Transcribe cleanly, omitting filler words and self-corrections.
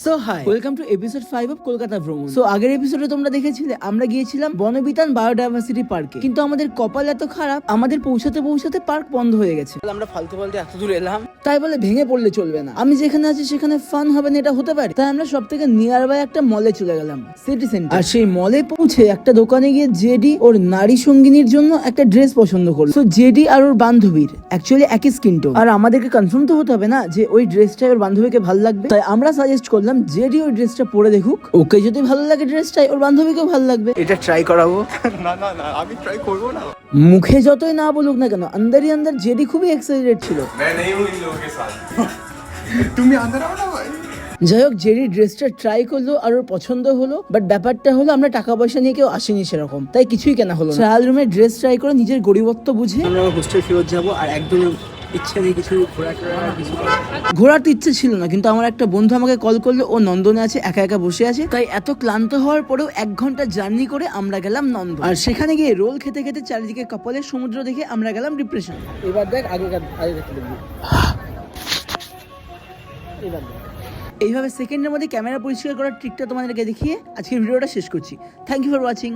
So hi, welcome to episode 5 of Kolkata ভ্রমণ। So আগের এপিসোডে তোমরা দেখেছিলে আমরা গিয়েছিলাম বনবিতান বায়োডাইভার্সিটি পার্কে, কিন্তু আমাদের কপাল এত খারাপ, আমাদের পৌঁছাতে পৌঁছাতে পার্ক বন্ধ হয়ে গেছে। আমরা ফালতু এত দূর এলাম, তাই বলে ভেঙে পড়লে চলবে না। আমি যেখানে আছি সেখানে ফান হবে না, এটা হতে পারে। তাই আমরা সব থেকে নিয়ার বাই একটা মলে চলে গেলাম, সিটি সেন্টার। আর সেই মলে পৌঁছে একটা দোকানে গিয়ে জেডি ওর নারী সঙ্গিনীর জন্য একটা ড্রেস পছন্দ করলো। সো জেডি আর ওর বান্ধবীর অ্যাকচুয়ালি একই স্কিন টোন, আর আমাদেরকে কনফার্ম তো হতে হবে না যে ওই ড্রেসটা ওর বান্ধবীকে ভালো লাগবে। তাই আমরা সাজেস্ট করলাম জেডি ওই ড্রেসটা পরে দেখুক, ওকে যদি ভালো লাগে ড্রেসটাই ওর বান্ধবীকেও ভালো লাগবে। এটা ট্রাই করাবো। না না না, আমি ট্রাই করব না। মুখে যতই না বলুক না কেন, আন্দারই আন্দার জেডি খুবই এক্সাইটেড ছিল। मैं नहीं हूं इन लोगों के साथ। তুমি আন্দার आओ না ভাই। যাই হোক, জেডি ড্রেসটা ট্রাই করলো আর ওর পছন্দ হলো, বাট ব্যাপারটা হলো আমরা টাকা পয়সা নিয়ে কেউ আসেনি সেরকম, তাই কিছুই কেনা হলো না। ট্রায়াল রুমে ড্রেস ট্রাই করে নিজের গরিবত্ব বুঝে আমরা হোস্টেল ফেরত যাবো। আর একদম ইচ্ছা নেই কিছু ঘোরার তো ইচ্ছে ছিল না, কিন্তু আমার একটা বন্ধু আমাকে কল করলো, ও নন্দনে আছে, একা একা বসে আছে। তাই এত ক্লান্ত হওয়ার পরেও 1 ঘন্টা জার্নি করে আমরা গেলাম নন্দন। আর সেখানে গিয়ে রোল খেতে খেতে চারিদিকে কপালের সমুদ্র দেখে আমরা গেলাম ডিপ্রেশন। এবার দেখ আগে দেখবি। এবার দেখ এইভাবে সেকেন্ডের মধ্যে ক্যামেরা পরিষ্কার করার ট্রিকটা তোমাদেরকে দেখিয়ে আজকের ভিডিওটা শেষ করছি। Thank you for watching.